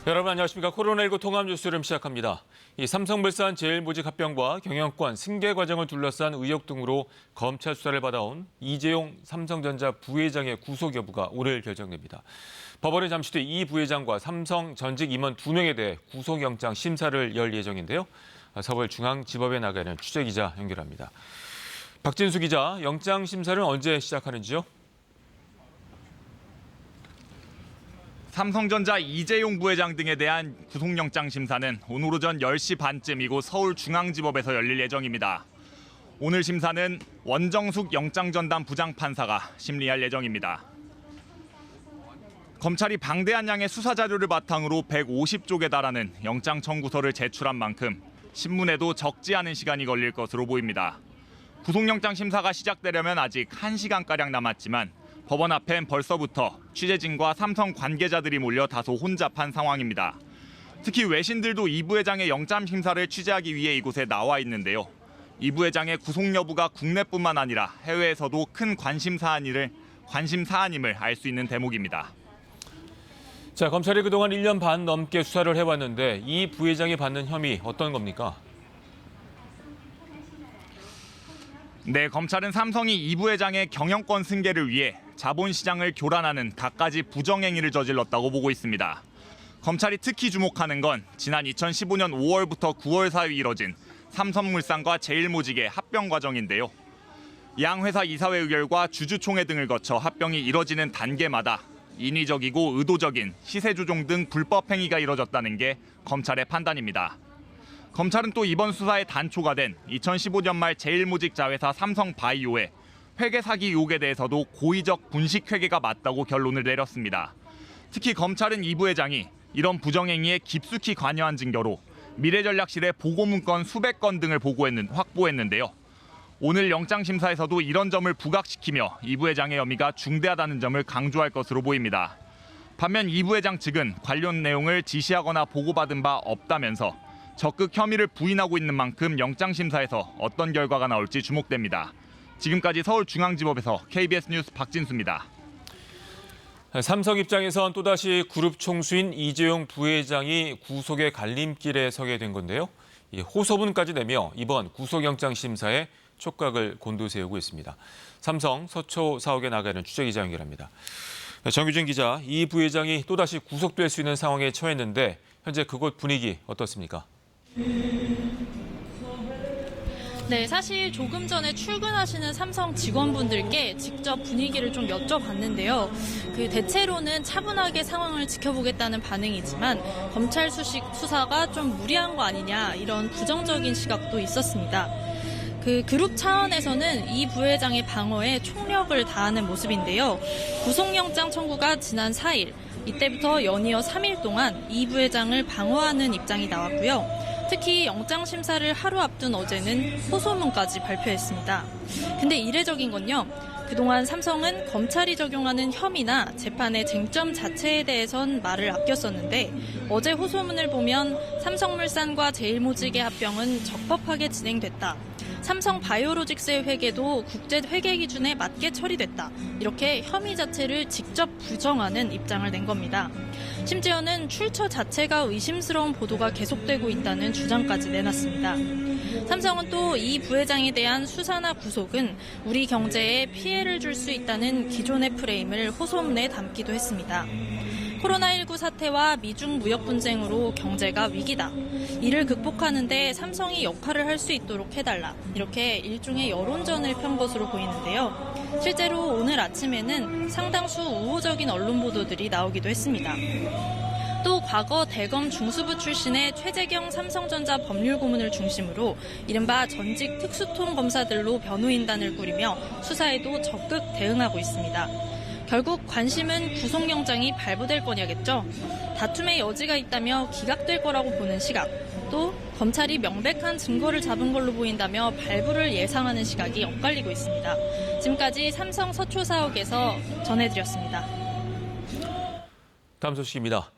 여러분 안녕하십니까. 코로나19 통합 뉴스룸 시작합니다. 삼성물산 제일모직 합병과 경영권 승계 과정을 둘러싼 의혹 등으로 검찰 수사를 받아온 이재용 삼성전자 부회장의 구속 여부가 오늘 결정됩니다. 법원은 잠시 뒤 이 부회장과 삼성 전직 임원 2명에 대해 구속영장 심사를 열 예정인데요. 서울중앙지법에 나가 있는 취재기자 연결합니다. 박진수 기자, 영장 심사는 언제 시작하는지요? 삼성전자 이재용 부회장 등에 대한 구속영장 심사는 오늘 오전 10시 반쯤 이곳 서울중앙지법에서 열릴 예정입니다. 오늘 심사는 원정숙 영장전담 부장판사가 심리할 예정입니다. 검찰이 방대한 양의 수사 자료를 바탕으로 150쪽에 달하는 영장 청구서를 제출한 만큼 신문에도 적지 않은 시간이 걸릴 것으로 보입니다. 구속영장 심사가 시작되려면 아직 1시간가량 남았지만 법원 앞엔 벌써부터 취재진과 삼성 관계자들이 몰려 다소 혼잡한 상황입니다. 특히 외신들도 이 부회장의 영장 심사를 취재하기 위해 이곳에 나와 있는데요. 이 부회장의 구속 여부가 국내뿐만 아니라 해외에서도 큰 관심 사안임을 알 수 있는 대목입니다. 자, 검찰이 그동안 1년 반 넘게 수사를 해왔는데 이 부회장이 받는 혐의 어떤 겁니까? 네, 검찰은 삼성이 이 부회장의 경영권 승계를 위해 자본시장을 교란하는 갖가지 부정행위를 저질렀다고 보고 있습니다. 검찰이 특히 주목하는 건 지난 2015년 5월부터 9월 사이 이뤄진 삼성물산과 제일모직의 합병 과정인데요. 양 회사 이사회 의결과 주주총회 등을 거쳐 합병이 이뤄지는 단계마다 인위적이고 의도적인 시세 조종 등 불법 행위가 이뤄졌다는 게 검찰의 판단입니다. 검찰은 또 이번 수사의 단초가 된 2015년 말 제일모직 자회사 삼성바이오의 회계 사기 의혹에 대해서도 고의적 분식 회계가 맞다고 결론을 내렸습니다. 특히 검찰은 이 부회장이 이런 부정행위에 깊숙이 관여한 증거로 미래전략실에 보고문건 수백 건 등을 확보했는데요. 오늘 영장심사에서도 이런 점을 부각시키며 이 부회장의 혐의가 중대하다는 점을 강조할 것으로 보입니다. 반면 이 부회장 측은 관련 내용을 지시하거나 보고받은 바 없다면서 적극 혐의를 부인하고 있는 만큼 영장심사에서 어떤 결과가 나올지 주목됩니다. 지금까지 서울중앙지법에서 KBS 뉴스 박진수입니다. 삼성 입장에선 또다시 그룹 총수인 이재용 부회장이 구속의 갈림길에 서게 된 건데요. 호소문까지 내며 이번 구속영장 심사에 촉각을 곤두세우고 있습니다. 삼성 서초 사옥에 나가 있는 취재기자 연결합니다. 정규진 기자, 이 부회장이 또다시 구속될 수 있는 상황에 처했는데 현재 그곳 분위기 어떻습니까? 네, 사실 조금 전에 출근하시는 삼성 직원분들께 직접 분위기를 좀 여쭤봤는데요. 대체로는 차분하게 상황을 지켜보겠다는 반응이지만 검찰 수사가 좀 무리한 거 아니냐 이런 부정적인 시각도 있었습니다. 그룹 차원에서는 이 부회장의 방어에 총력을 다하는 모습인데요. 구속영장 청구가 지난 4일, 이때부터 연이어 3일 동안 이 부회장을 방어하는 입장이 나왔고요. 특히 영장 심사를 하루 앞둔 어제는 호소문까지 발표했습니다. 근데 이례적인 건요. 그동안 삼성은 검찰이 적용하는 혐의나 재판의 쟁점 자체에 대해선 말을 아꼈었는데 어제 호소문을 보면 삼성물산과 제일모직의 합병은 적법하게 진행됐다. 삼성바이오로직스의 회계도 국제회계 기준에 맞게 처리됐다. 이렇게 혐의 자체를 직접 부정하는 입장을 낸 겁니다. 심지어는 출처 자체가 의심스러운 보도가 계속되고 있다는 주장까지 내놨습니다. 삼성은 또 이 부회장에 대한 수사나 구속은 우리 경제에 피해를 줄 수 있다는 기존의 프레임을 호소문에 담기도 했습니다. 코로나19 사태와 미중 무역 분쟁으로 경제가 위기다. 이를 극복하는 데 삼성이 역할을 할 수 있도록 해달라. 이렇게 일종의 여론전을 편 것으로 보이는데요. 실제로 오늘 아침에는 상당수 우호적인 언론 보도들이 나오기도 했습니다. 또 과거 대검 중수부 출신의 최재경 삼성전자 법률고문을 중심으로 이른바 전직 특수통 검사들로 변호인단을 꾸리며 수사에도 적극 대응하고 있습니다. 결국 관심은 구속영장이 발부될 거냐겠죠. 다툼의 여지가 있다며 기각될 거라고 보는 시각, 또 검찰이 명백한 증거를 잡은 걸로 보인다며 발부를 예상하는 시각이 엇갈리고 있습니다. 지금까지 삼성 서초 사옥에서 전해드렸습니다. 다음 소식입니다.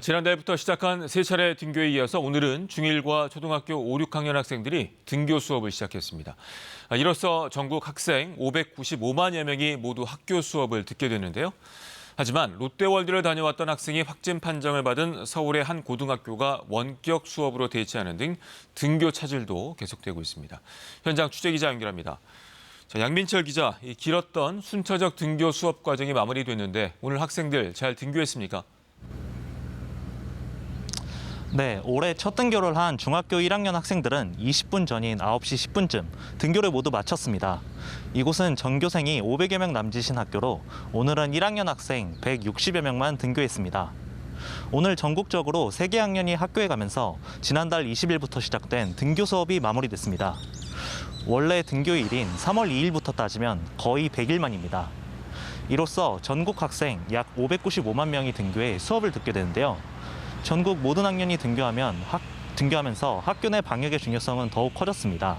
지난달부터 시작한 세 차례 등교에 이어서 오늘은 중1과 초등학교 5, 6학년 학생들이 등교 수업을 시작했습니다. 이로써 전국 학생 595만여 명이 모두 학교 수업을 듣게 됐는데요. 하지만 롯데월드를 다녀왔던 학생이 확진 판정을 받은 서울의 한 고등학교가 원격 수업으로 대체하는 등 등교 차질도 계속되고 있습니다. 현장 취재기자 연결합니다. 자, 양민철 기자, 이 길었던 순차적 등교 수업 과정이 마무리됐는데 오늘 학생들 잘 등교했습니까? 네, 올해 첫 등교를 한 중학교 1학년 학생들은 20분 전인 9시 10분쯤 등교를 모두 마쳤습니다. 이곳은 전교생이 500여 명 남짓인 학교로 오늘은 1학년 학생 160여 명만 등교했습니다. 오늘 전국적으로 3개 학년이 학교에 가면서 지난달 20일부터 시작된 등교 수업이 마무리됐습니다. 원래 등교일인 3월 2일부터 따지면 거의 100일 만입니다. 이로써 전국 학생 약 595만 명이 등교해 수업을 듣게 되는데요. 전국 모든 학년이 등교하면서 학교 내 방역의 중요성은 더욱 커졌습니다.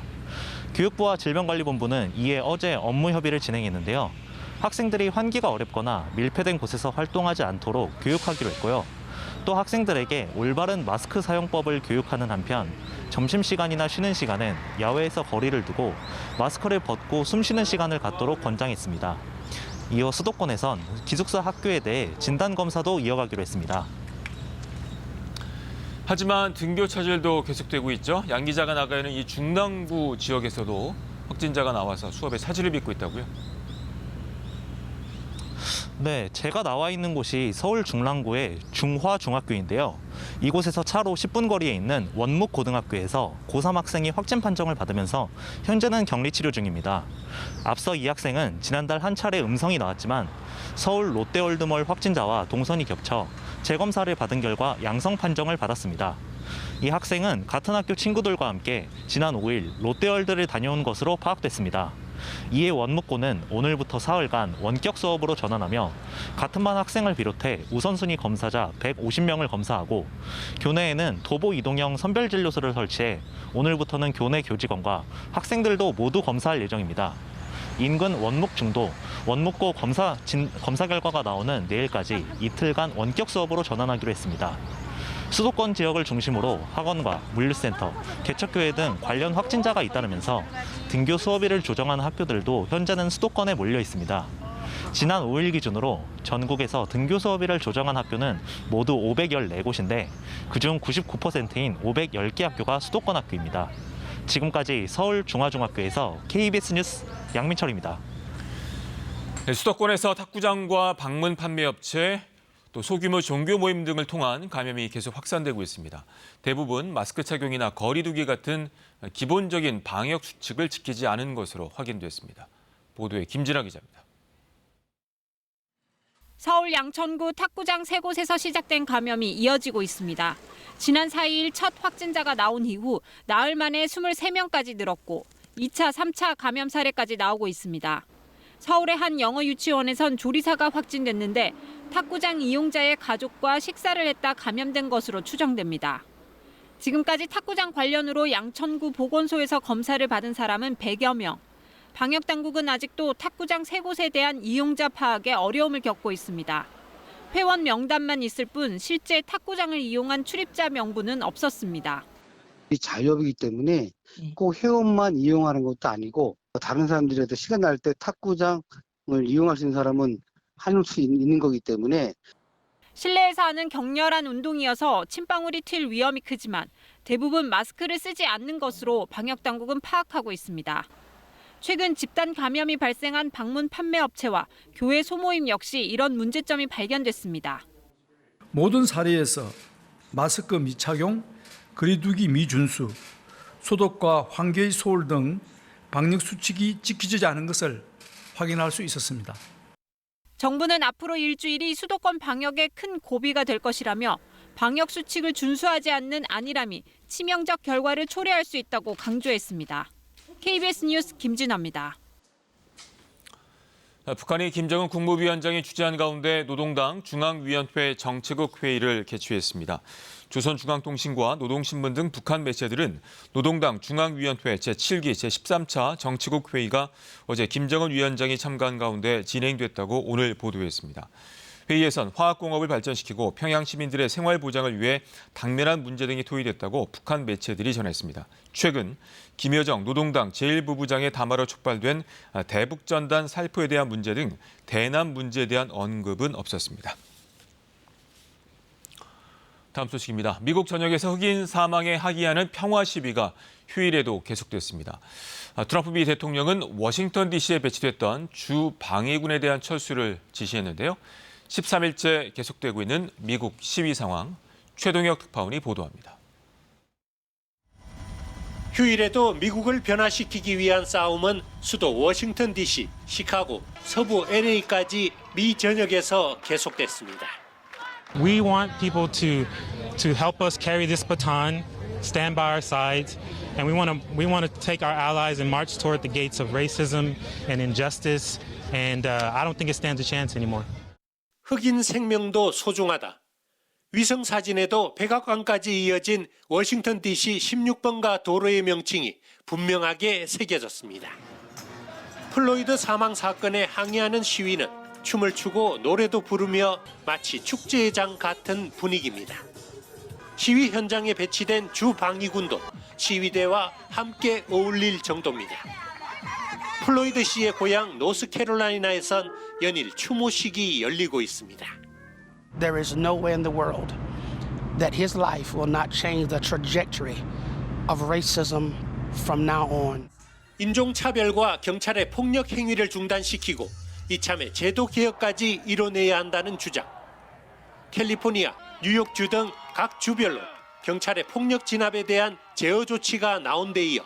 교육부와 질병관리본부는 이에 어제 업무 협의를 진행했는데요. 학생들이 환기가 어렵거나 밀폐된 곳에서 활동하지 않도록 교육하기로 했고요. 또 학생들에게 올바른 마스크 사용법을 교육하는 한편 점심시간이나 쉬는 시간엔 야외에서 거리를 두고 마스크를 벗고 숨 쉬는 시간을 갖도록 권장했습니다. 이어 수도권에선 기숙사 학교에 대해 진단검사도 이어가기로 했습니다. 하지만 등교 차질도 계속되고 있죠. 양 기자가 나가 있는 이 중랑구 지역에서도 확진자가 나와서 수업에 차질을 빚고 있다고요? 네, 제가 나와 있는 곳이 서울 중랑구의 중화중학교인데요. 이곳에서 차로 10분 거리에 있는 원묵고등학교에서 고3 학생이 확진 판정을 받으면서 현재는 격리 치료 중입니다. 앞서 이 학생은 지난달 한 차례 음성이 나왔지만 서울 롯데월드몰 확진자와 동선이 겹쳐 재검사를 받은 결과 양성 판정을 받았습니다. 이 학생은 같은 학교 친구들과 함께 지난 5일 롯데월드를 다녀온 것으로 파악됐습니다. 이에 원묵고는 오늘부터 사흘간 원격 수업으로 전환하며 같은 반 학생을 비롯해 우선순위 검사자 150명을 검사하고 교내에는 도보 이동형 선별진료소를 설치해 오늘부터는 교내 교직원과 학생들도 모두 검사할 예정입니다. 인근 원묵중도 원묵고 검사 결과가 나오는 내일까지 이틀간 원격 수업으로 전환하기로 했습니다. 수도권 지역을 중심으로 학원과 물류센터, 개척교회 등 관련 확진자가 잇따르면서 등교 수업일을 조정한 학교들도 현재는 수도권에 몰려 있습니다. 지난 5일 기준으로 전국에서 등교 수업일을 조정한 학교는 모두 514곳인데 그중 99%인 510개 학교가 수도권 학교입니다. 지금까지 서울중화중학교에서 KBS 뉴스 양민철입니다. 네, 수도권에서 탁구장과 방문 판매업체, 또 소규모 종교 모임 등을 통한 감염이 계속 확산되고 있습니다. 대부분 마스크 착용이나 거리 두기 같은 기본적인 방역 수칙을 지키지 않은 것으로 확인됐습니다. 보도에 김진아 기자입니다. 서울 양천구 탁구장 3곳에서 시작된 감염이 이어지고 있습니다. 지난 4일 첫 확진자가 나온 이후 나흘 만에 23명까지 늘었고 2차, 3차 감염 사례까지 나오고 있습니다. 서울의 한 영어 유치원에선 조리사가 확진됐는데 탁구장 이용자의 가족과 식사를 했다 감염된 것으로 추정됩니다. 지금까지 탁구장 관련으로 양천구 보건소에서 검사를 받은 사람은 100여 명. 방역당국은 아직도 탁구장 3곳에 대한 이용자 파악에 어려움을 겪고 있습니다. 회원 명단만 있을 뿐 실제 탁구장을 이용한 출입자 명부는 없었습니다. 이 자유업이기 때문에 꼭 회원만 이용하는 것도 아니고 다른 사람들이라도 시간 날 때 탁구장을 이용할 수 있는 사람은 할 수 있는 거기 때문에 실내에서 하는 격렬한 운동이어서 침방울이 튈 위험이 크지만 대부분 마스크를 쓰지 않는 것으로 방역당국은 파악하고 있습니다. 최근 집단 감염이 발생한 방문 판매 업체와 교회 소모임 역시 이런 문제점이 발견됐습니다. 모든 사례에서 마스크 미착용, 거리두기 미준수, 소독과 환기의 소홀 등 방역 수칙이 지켜지지 않은 것을 확인할 수 있었습니다. 정부는 앞으로 일주일이 수도권 방역에 큰 고비가 될 것이라며 방역 수칙을 준수하지 않는 안일함이 치명적 결과를 초래할 수 있다고 강조했습니다. KBS 뉴스 김진아입니다. 북한이 김정은 국무위원장이 주재한 가운데 노동당 중앙위원회 정치국 회의를 개최했습니다. 조선중앙통신과 노동신문 등 북한 매체들은 노동당 중앙위원회 제7기 제13차 정치국 회의가 어제 김정은 위원장이 참가한 가운데 진행됐다고 오늘 보도했습니다. 회의에선 화학공업을 발전시키고 평양 시민들의 생활 보장을 위해 당면한 문제 등이 토의됐다고 북한 매체들이 전했습니다. 최근 김여정 노동당 제1부부장의 담화로 촉발된 대북전단 살포에 대한 문제 등 대남 문제에 대한 언급은 없었습니다. 다음 소식입니다. 미국 전역에서 흑인 사망에 항의하는 평화 시위가 휴일에도 계속됐습니다. 트럼프 미 대통령은 워싱턴 DC에 배치됐던 주 방위군에 대한 철수를 지시했는데요. 13일째 계속되고 있는 미국 시위 상황, 최동혁 특파원이 보도합니다. 휴일에도 미국을 변화시키기 위한 싸움은 수도 워싱턴 DC, 시카고, 서부 LA까지 미 전역에서 계속됐습니다. We want people to help us carry this baton, stand by our sides, and we want to take our allies and march toward the gates of racism and injustice. And I don't think it stands a chance anymore. 흑인 생명도 소중하다. 위성 사진에도 백악관까지 이어진 워싱턴 DC 16번가 도로의 명칭이 분명하게 새겨졌습니다. 플로이드 사망 사건에 항의하는 시위는 춤을 추고 노래도 부르며 마치 축제장 같은 분위기입니다. 시위 현장에 배치된 주 방위군도 시위대와 함께 어울릴 정도입니다. 플로이드 씨의 고향 노스캐롤라이나에선 연일 추모식이 열리고 있습니다. There is no way in the world that his life will not change the trajectory of racism from now on. 인종차별과 경찰의 폭력 행위를 중단시키고 이참에 제도 개혁까지 이뤄내야 한다는 주장. 캘리포니아, 뉴욕주 등 각 주별로 경찰의 폭력 진압에 대한 제어 조치가 나온 데 이어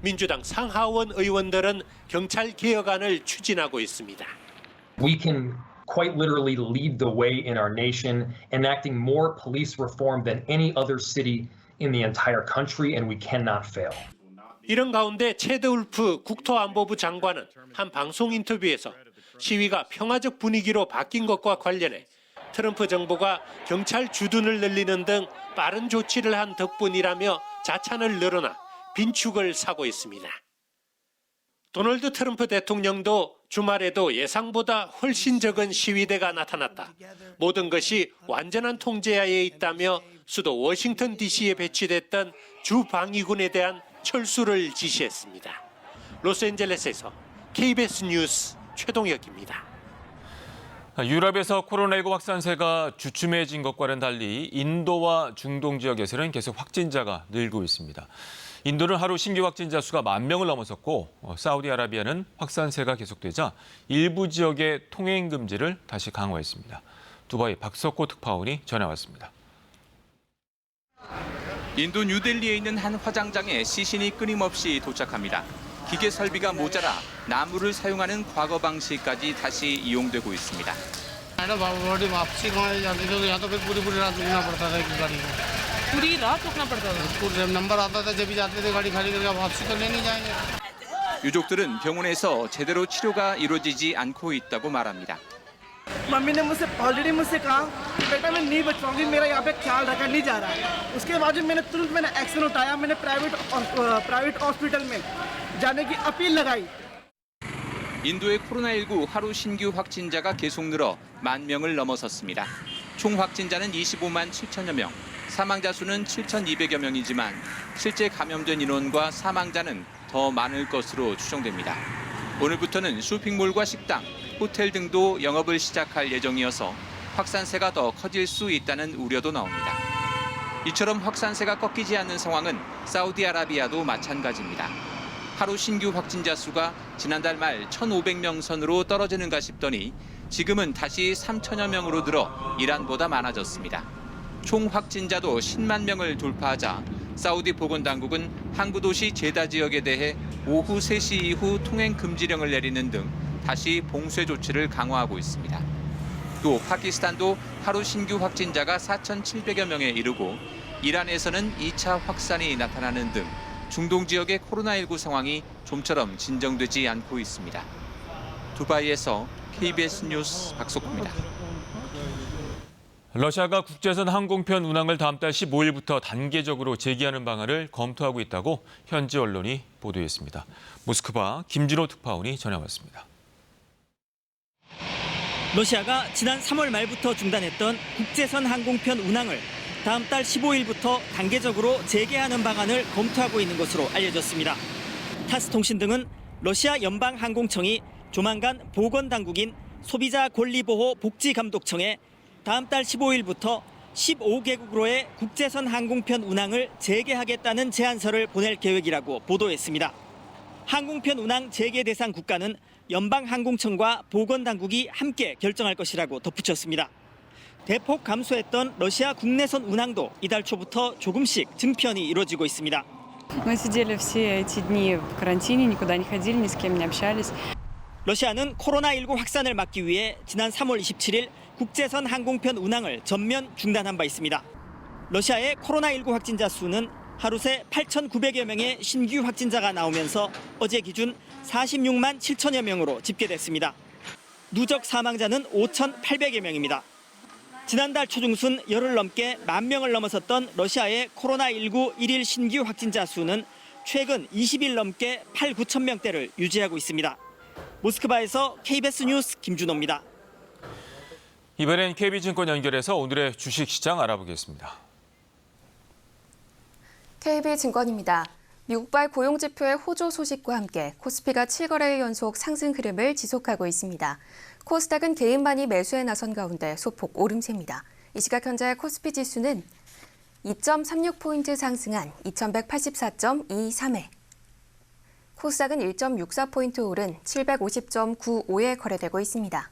민주당 상하원 의원들은 경찰 개혁안을 추진하고 있습니다. We can quite literally lead the way in our nation, enacting more police reform than any other city in the entire country, and we cannot fail. 이런 가운데 체드 울프 국토안보부 장관은 한 방송 인터뷰에서 시위가 평화적 분위기로 바뀐 것과 관련해 트럼프 정부가 경찰 주둔을 늘리는 등 빠른 조치를 한 덕분이라며 자찬을 늘어나 빈축을 사고 있습니다. 도널드 트럼프 대통령도 주말에도 예상보다 훨씬 적은 시위대가 나타났다. 모든 것이 완전한 통제하에 있다며 수도 워싱턴 DC에 배치됐던 주 방위군에 대한 철수를 지시했습니다. 로스앤젤레스에서 KBS 뉴스 최동혁입니다. 유럽에서 코로나19 확산세가 주춤해진 것과는 달리 인도와 중동 지역에서는 계속 확진자가 늘고 있습니다. 인도는 하루 신규 확진자 수가 10,000명을 넘어섰고 사우디아라비아는 확산세가 계속되자 일부 지역의 통행 금지를 다시 강화했습니다. 두바이 박석호 특파원이 전해왔습니다. 인도 뉴델리에 있는 한 화장장에 시신이 끊임없이 도착합니다. 기계 설비가 모자라 나무를 사용하는 과거 방식까지 다시 이용되고 있습니다. 유족들은 병원에서 제대로 치료가 이루어지지 않고 있다고 말합니다. मम्मी ने ऑलरेडी मुझसे कहा कि बेटा मैं नहीं बच पाऊंगी, मेरा यहाँ पे ख्याल रखा नहीं जा रहा है। उसके बाद मैंने एक्शन उठाया, मैंने प्राइवेट हॉस्पिटल में जाने की अपील लगाई। 인도의 코로나19 하루 신규 확진자가 계속 늘어 10,000명을 넘어섰습니다. 총 확진자는 25만 7천여 명, 사망자 수는 7,200여 명이지만 실제 감염된 인원과 사망자는 더 많을 것으로 추정됩니다. 오늘부터는 쇼핑몰과 식당, 호텔 등도 영업을 시작할 예정이어서 확산세가 더 커질 수 있다는 우려도 나옵니다. 이처럼 확산세가 꺾이지 않는 상황은 사우디아라비아도 마찬가지입니다. 하루 신규 확진자 수가 지난달 말 1,500명 선으로 떨어지는가 싶더니 지금은 다시 3,000여 명으로 늘어 이란보다 많아졌습니다. 총 확진자도 10만 명을 돌파하자 사우디 보건당국은 항구 도시 제다 지역에 대해 오후 3시 이후 통행 금지령을 내리는 등 다시 봉쇄 조치를 강화하고 있습니다. 또 파키스탄도 하루 신규 확진자가 4,700여 명에 이르고 이란에서는 2차 확산이 나타나는 등 중동 지역의 코로나19 상황이 좀처럼 진정되지 않고 있습니다. 두바이에서 KBS 뉴스 박석호입니다. 러시아가 국제선 항공편 운항을 다음 달 15일부터 단계적으로 재개하는 방안을 검토하고 있다고 현지 언론이 보도했습니다. 모스크바 김진호 특파원이 전해왔습니다. 러시아가 지난 3월 말부터 중단했던 국제선 항공편 운항을 다음 달 15일부터 단계적으로 재개하는 방안을 검토하고 있는 것으로 알려졌습니다. 타스 통신 등은 러시아 연방항공청이 조만간 보건당국인 소비자권리보호복지감독청에 다음 달 15일부터 15개국으로의 국제선 항공편 운항을 재개하겠다는 제안서를 보낼 계획이라고 보도했습니다. 항공편 운항 재개 대상 국가는 연방항공청과 보건당국이 함께 결정할 것이라고 덧붙였습니다. 대폭 감소했던 러시아 국내선 운항도 이달 초부터 조금씩 증편이 이루어지고 있습니다. Мы сидели все эти дни в карантине, никуда не ходили, ни с кем не общались. 러시아는 코로나19 확산을 막기 위해 지난 3월 27일 국제선 항공편 운항을 전면 중단한 바 있습니다. 러시아의 코로나19 확진자 수는 하루 새 8,900여 명의 신규 확진자가 나오면서 어제 기준 46만 7천여 명으로 집계됐습니다. 누적 사망자는 5,800여 명입니다. 지난달 초중순 열흘 넘게 10,000명을 넘어섰던 러시아의 코로나19 일일 신규 확진자 수는 최근 20일 넘게 8, 9천 명대를 유지하고 있습니다. 모스크바에서 KBS 뉴스 김준호입니다. 이번엔 KB증권 연결해서 오늘의 주식시장 알아보겠습니다. KB증권입니다. 미국발 고용지표의 호조 소식과 함께 코스피가 7거래일 연속 상승 흐름을 지속하고 있습니다. 코스닥은 개인만이 매수에 나선 가운데 소폭 오름세입니다. 이 시각 현재 코스피 지수는 2.36포인트 상승한 2184.23에 코스닥은 1.64포인트 오른 750.95에 거래되고 있습니다.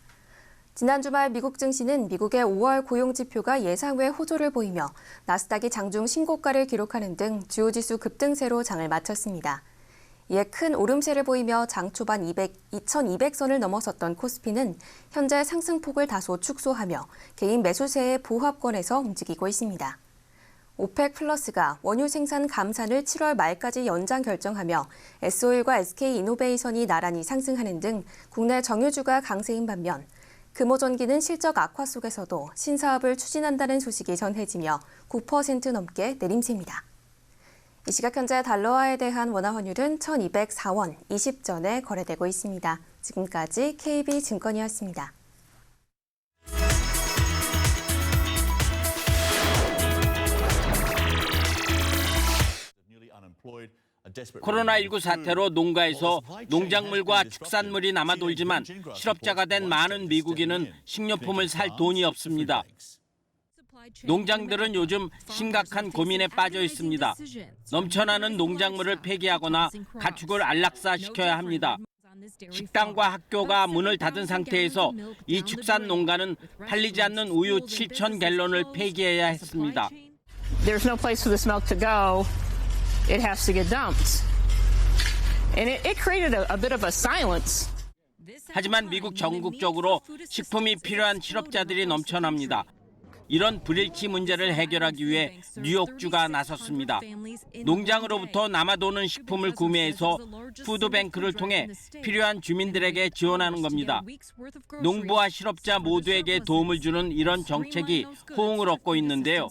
지난 주말 미국 증시는 미국의 5월 고용지표가 예상외 호조를 보이며 나스닥이 장중 신고가를 기록하는 등 주요 지수 급등세로 장을 마쳤습니다. 이에 큰 오름세를 보이며 장 초반 2200선을 넘어섰던 코스피는 현재 상승폭을 다소 축소하며 개인 매수세의 보합권에서 움직이고 있습니다. 오펙 플러스가 원유 생산 감산을 7월 말까지 연장 결정하며 S-오일과 SK이노베이션이 나란히 상승하는 등 국내 정유주가 강세인 반면 금호전기는 실적 악화 속에서도 신사업을 추진한다는 소식이 전해지며 9% 넘게 내림세입니다. 이 시각 현재 달러화에 대한 원화 환율은 1,204원 20전에 거래되고 있습니다. 지금까지 KB증권이었습니다. 코로나19 사태로 농가에서 농작물과 축산물이 남아돌지만 실업자가 된 많은 미국인은 식료품을 살 돈이 없습니다. 농장들은 요즘 심각한 고민에 빠져 있습니다. 넘쳐나는 농작물을 폐기하거나 가축을 안락사시켜야 합니다. 식당과 학교가 문을 닫은 상태에서 이 축산 농가는 팔리지 않는 우유 7,000갤런을 폐기해야 했습니다. There's no place for this milk to go. It has to get dumped. And it created a bit of a silence. 하지만 미국 전국적으로 식품이 필요한 실업자들이 넘쳐납니다. 이런 불일치 문제를 해결하기 위해 뉴욕주가 나섰습니다. 농장으로부터 남아도는 식품을 구매해서 푸드뱅크를 통해 필요한 주민들에게 지원하는 겁니다. 농부와 실업자 모두에게 도움을 주는 이런 정책이 호응을 얻고 있는데요.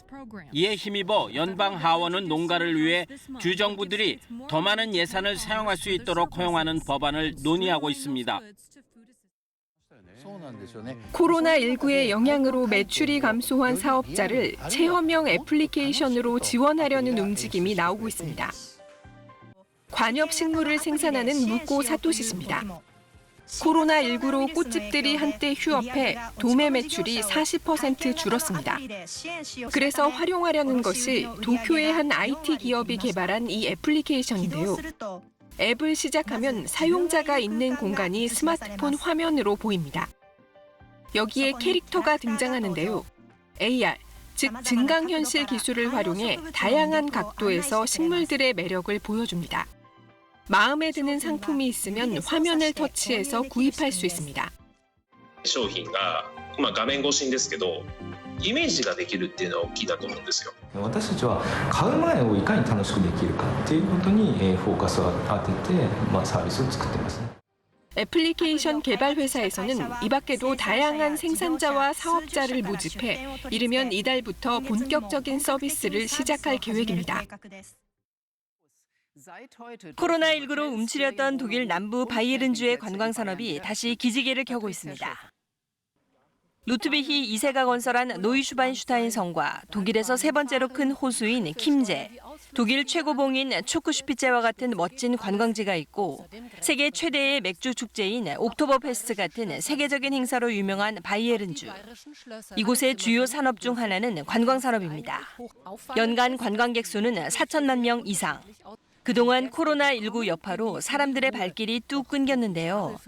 이에 힘입어 연방 하원은 농가를 위해 주정부들이 더 많은 예산을 사용할 수 있도록 허용하는 법안을 논의하고 있습니다. 코로나19의 영향으로 매출이 감소한 사업자를 체험형 애플리케이션으로 지원하려는 움직임이 나오고 있습니다. 관엽 식물을 생산하는 무코 사토시입니다. 코로나19로 꽃집들이 한때 휴업해 도매 매출이 40% 줄었습니다. 그래서 활용하려는 것이 도쿄의 한 IT 기업이 개발한 이 애플리케이션인데요. 앱을 시작하면 사용자가 있는 공간이 스마트폰 화면으로 보입니다. 여기에 캐릭터가 등장하는데요. AR, 즉 증강현실 기술을 활용해 다양한 각도에서 식물들의 매력을 보여줍니다. 마음에 드는 상품이 있으면 화면을 터치해서 구입할 수 있습니다. 商品が画面越しですけどイメージができるっていうのは大きいなと思うんですよ。私たちは買う前をいかに楽しくできるかっていうことにフォーカスを当ててサービスを作っています。 애플리케이션 개발 회사에서는 이 밖에도 다양한 생산자와 사업자를 모집해 이르면 이달부터 본격적인 서비스를 시작할 계획입니다. 코로나19로 움츠렸던 독일 남부 바이에른주의 관광산업이 다시 기지개를 켜고 있습니다. 루트비히 2세가 건설한 노이슈반슈타인 성과 독일에서 세 번째로 큰 호수인 킴제, 독일 최고봉인 초크슈피제와 같은 멋진 관광지가 있고 세계 최대의 맥주 축제인 옥토버페스트 같은 세계적인 행사로 유명한 바이에른주. 이곳의 주요 산업 중 하나는 관광산업입니다. 연간 관광객 수는 4천만 명 이상. 그동안 코로나19 여파로 사람들의 발길이 뚝 끊겼는데요.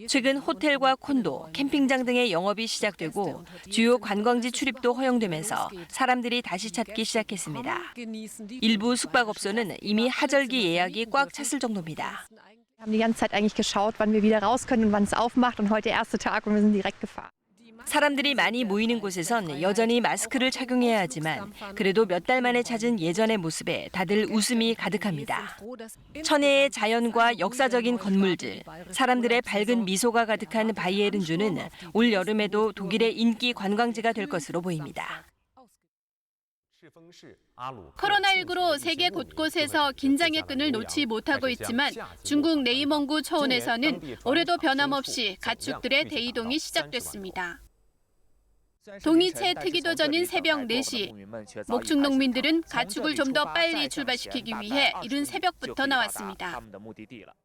최근 호텔과 콘도, 캠핑장 등의 영업이 시작되고 주요 관광지 출입도 허용되면서 사람들이 다시 찾기 시작했습니다. 일부 숙박업소는 이미 하절기 예약이 꽉 찼을 정도입니다. Wir haben die ganze Zeit eigentlich geschaut, wann wir wieder raus können und wann es aufmacht. Und heute der erste Tag und wir sind direkt gefahren. 사람들이 많이 모이는 곳에선 여전히 마스크를 착용해야 하지만 그래도 몇 달 만에 찾은 예전의 모습에 다들 웃음이 가득합니다. 천혜의 자연과 역사적인 건물들, 사람들의 밝은 미소가 가득한 바이에른주는 올 여름에도 독일의 인기 관광지가 될 것으로 보입니다. 코로나19로 세계 곳곳에서 긴장의 끈을 놓지 못하고 있지만 중국 네이멍구 초원에서는 올해도 변함없이 가축들의 대이동이 시작됐습니다. 동이체 특이도 전인 새벽 4시, 목축 농민들은 가축을 좀 더 빨리 출발시키기 위해 이른 새벽부터 나왔습니다.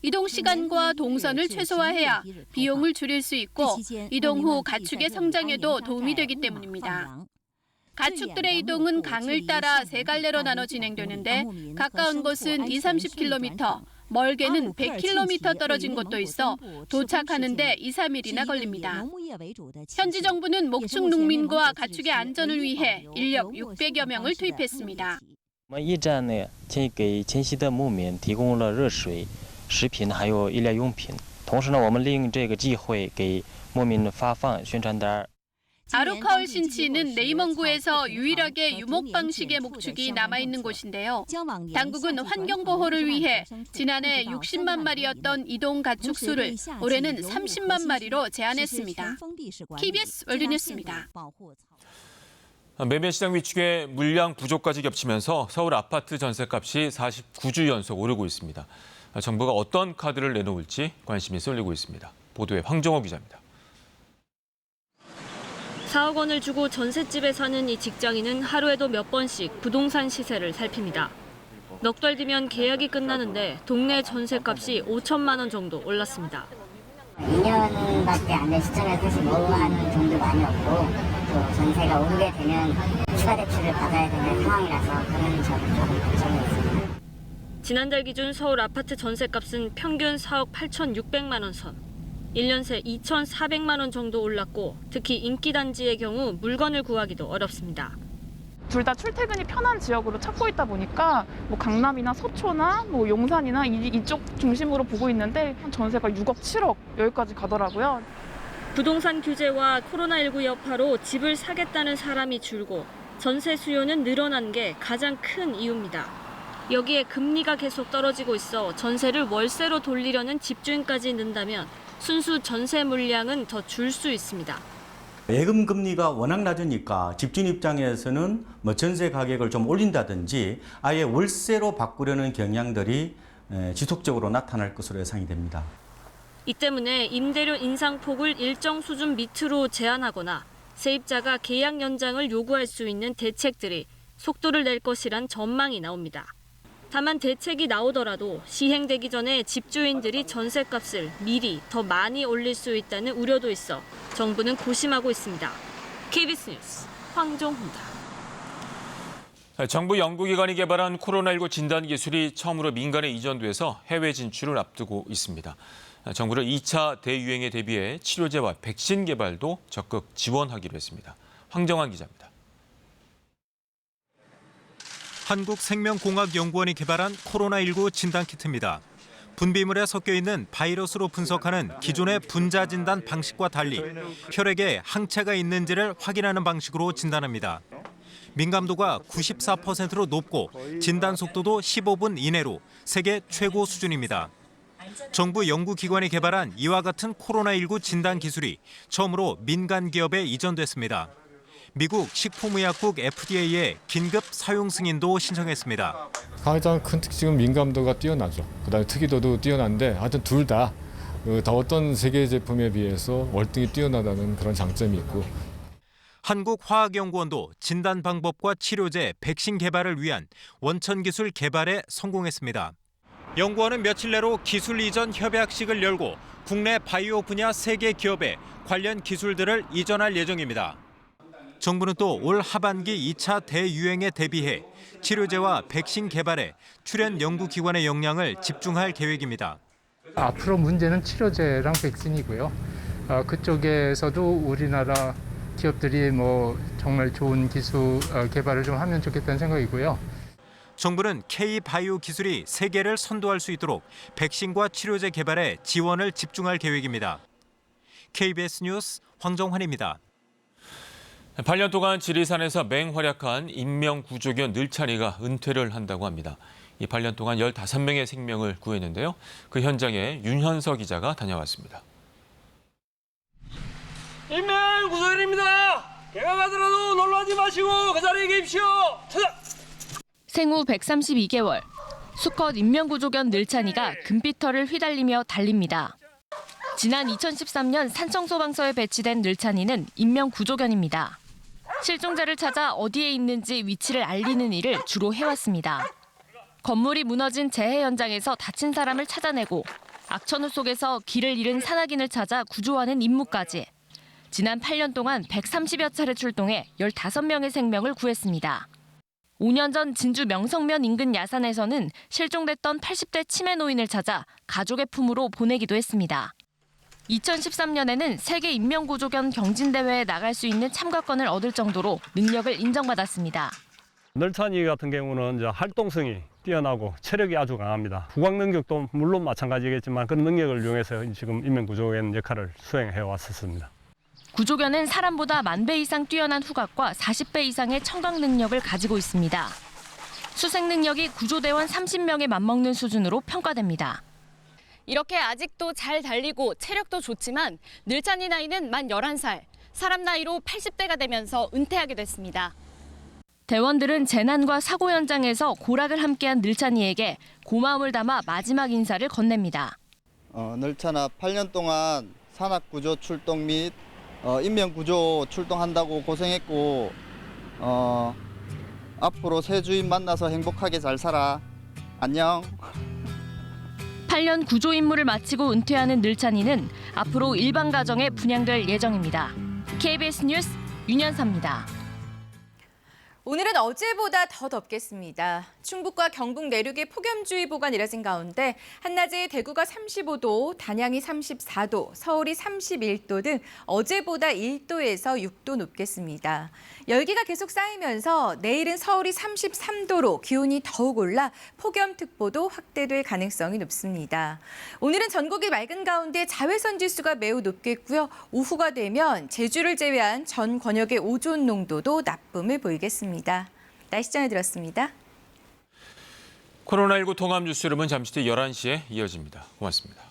이동 시간과 동선을 최소화해야 비용을 줄일 수 있고 이동 후 가축의 성장에도 도움이 되기 때문입니다. 가축들의 이동은 강을 따라 세 갈래로 나눠 진행되는데 가까운 곳은 20-30km, 멀게는 100km 떨어진 곳도 있어 도착하는 데 2-3일이나 걸립니다. 현지 정부는 목축 농민과 가축의 안전을 위해 인력 600여 명을 투입했습니다. 驿站呢，给迁徙的牧民提供了热水、食品还有医疗用品。同时呢，我们利用这个机会给牧民发放宣传单。 아루카울 신치는 네이멍구에서 유일하게 유목 방식의 목축이 남아있는 곳인데요. 당국은 환경 보호를 위해 지난해 60만 마리였던 이동 가축 수를 올해는 30만 마리로 제한했습니다. KBS 월드뉴스입니다. 매매시장 위축에 물량 부족까지 겹치면서 서울 아파트 전셋값이 49주 연속 오르고 있습니다. 정부가 어떤 카드를 내놓을지 관심이 쏠리고 있습니다. 보도에 황정호 기자입니다. 4억 원을 주고 전셋집에 사는 이 직장인은 하루에도 몇 번씩 부동산 시세를 살핍니다. 넉 달 뒤면 계약이 끝나는데 동네 전셋값이 5천만 원 정도 올랐습니다. 2년밖에 안 된 시점에서 사실 뭐 하는 돈도 많이 없고 또 전세가 오르게 되면 추가 대출을 받아야 되는 상황이라서 그런 점은 조금 걱정이 있습니다. 지난달 기준 서울 아파트 전셋값은 평균 4억 8,600만 원 선. 1년 새 2,400만 원 정도 올랐고 특히 인기 단지의 경우 물건을 구하기도 어렵습니다. 둘 다 출퇴근이 편한 지역으로 찾고 있다 보니까 뭐 강남이나 서초나 뭐 용산이나 이쪽 중심으로 보고 있는데 전세가 6억, 7억 여기까지 가더라고요. 부동산 규제와 코로나19 여파로 집을 사겠다는 사람이 줄고 전세 수요는 늘어난 게 가장 큰 이유입니다. 여기에 금리가 계속 떨어지고 있어 전세를 월세로 돌리려는 집주인까지 는다면 순수 전세 물량은 더 줄 수 있습니다. 예금 금리가 워낙 낮으니까 집주인 입장에서는 뭐 전세 가격을 좀 올린다든지 아예 월세로 바꾸려는 경향들이 지속적으로 나타날 것으로 예상이 됩니다. 이 때문에 임대료 인상폭을 일정 수준 밑으로 제한하거나 세입자가 계약 연장을 요구할 수 있는 대책들이 속도를 낼 것이란 전망이 나옵니다. 다만 대책이 나오더라도 시행되기 전에 집주인들이 전셋값을 미리 더 많이 올릴 수 있다는 우려도 있어 정부는 고심하고 있습니다. KBS 뉴스 황정호입니다. 정부 연구기관이 개발한 코로나19 진단 기술이 처음으로 민간에 이전돼서 해외 진출을 앞두고 있습니다. 정부는 2차 대유행에 대비해 치료제와 백신 개발도 적극 지원하기로 했습니다. 황정환 기자입니다. 한국생명공학연구원이 개발한 코로나19 진단키트입니다. 분비물에 섞여 있는 바이러스로 분석하는 기존의 분자 진단 방식과 달리 혈액에 항체가 있는지를 확인하는 방식으로 진단합니다. 민감도가 94%로 높고 진단 속도도 15분 이내로 세계 최고 수준입니다. 정부 연구기관이 개발한 이와 같은 코로나19 진단 기술이 처음으로 민간 기업에 이전됐습니다. 미국 식품의약국 FDA에 긴급 사용 승인도 신청했습니다. 가장 큰 특징은 민감도가 뛰어나죠. 그다음에 특이도도 뛰어난데 하여튼 둘 다 어떤 세계 제품에 비해서 월등히 뛰어나다는 그런 장점이 있고 한국화학연구원도 진단 방법과 치료제, 백신 개발을 위한 원천 기술 개발에 성공했습니다. 연구원은 며칠 내로 기술 이전 협약식을 열고 국내 바이오 분야 3개 기업에 관련 기술들을 이전할 예정입니다. 정부는 또 올 하반기 2차 대유행에 대비해 치료제와 백신 개발에 출연 연구기관의 역량을 집중할 계획입니다. 앞으로 문제는 치료제랑 백신이고요. 그쪽에서도 우리나라 기업들이 정말 좋은 기술 개발을 좀 하면 좋겠다는 생각이고요. 정부는 K-바이오 기술이 세계를 선도할 수 있도록 백신과 치료제 개발에 지원을 집중할 계획입니다. KBS 뉴스 황정환입니다. 8년 동안 지리산에서 맹활약한 인명구조견 늘찬이가 은퇴를 한다고 합니다. 이 8년 동안 15명의 생명을 구했는데요. 그 현장에 윤현서 기자가 다녀왔습니다. 인명구조견입니다. 개가 가더라도 놀라지 마시고 그 자리에 계십시오. 생후 132개월, 수컷 인명구조견 늘찬이가 금빛털을 휘날리며 달립니다. 지난 2013년 산청소방서에 배치된 늘찬이는 인명구조견입니다. 실종자를 찾아 어디에 있는지 위치를 알리는 일을 주로 해왔습니다. 건물이 무너진 재해 현장에서 다친 사람을 찾아내고 악천후 속에서 길을 잃은 산악인을 찾아 구조하는 임무까지 지난 8년 동안 130여 차례 출동해 15명의 생명을 구했습니다. 5년 전 진주 명성면 인근 야산에서는 실종됐던 80대 치매 노인을 찾아 가족의 품으로 보내기도 했습니다. 2013년에는 세계 인명구조견 경진대회에 나갈 수 있는 참가권을 얻을 정도로 능력을 인정받았습니다. 늘찬이 같은 경우는 이제 활동성이 뛰어나고 체력이 아주 강합니다. 후각 능력도 물론 마찬가지겠지만 그런 능력을 이용해서 지금 인명구조견 역할을 수행해 왔었습니다. 구조견은 사람보다 10,000배 이상 뛰어난 후각과 40배 이상의 청각 능력을 가지고 있습니다. 수색 능력이 구조대원 30명에 맞먹는 수준으로 평가됩니다. 이렇게 아직도 잘 달리고 체력도 좋지만 늘찬이 나이는 만 11살, 사람 나이로 80대가 되면서 은퇴하게 됐습니다. 대원들은 재난과 사고 현장에서 고락을 함께한 늘찬이에게 고마움을 담아 마지막 인사를 건넵니다. 늘찬아 8년 동안 산악구조 출동 및 인명구조 출동한다고 고생했고 앞으로 새 주인 만나서 행복하게 잘 살아. 안녕. 8년 구조 임무를 마치고 은퇴하는 늘찬이는 앞으로 일반 가정에 분양될 예정입니다. KBS 뉴스 윤현서입니다. 오늘은 어제보다 더 덥겠습니다. 충북과 경북 내륙에 폭염주의보가 내려진 가운데 한낮에 대구가 35도, 단양이 34도, 서울이 31도 등 어제보다 1도에서 6도 높겠습니다. 열기가 계속 쌓이면서 내일은 서울이 33도로 기온이 더욱 올라 폭염특보도 확대될 가능성이 높습니다. 오늘은 전국이 맑은 가운데 자외선 지수가 매우 높겠고요. 오후가 되면 제주를 제외한 전 권역의 오존 농도도 나쁨을 보이겠습니다. 날씨 전해드렸습니다. 코로나19 통합 뉴스룸은 잠시 뒤 11시에 이어집니다. 고맙습니다.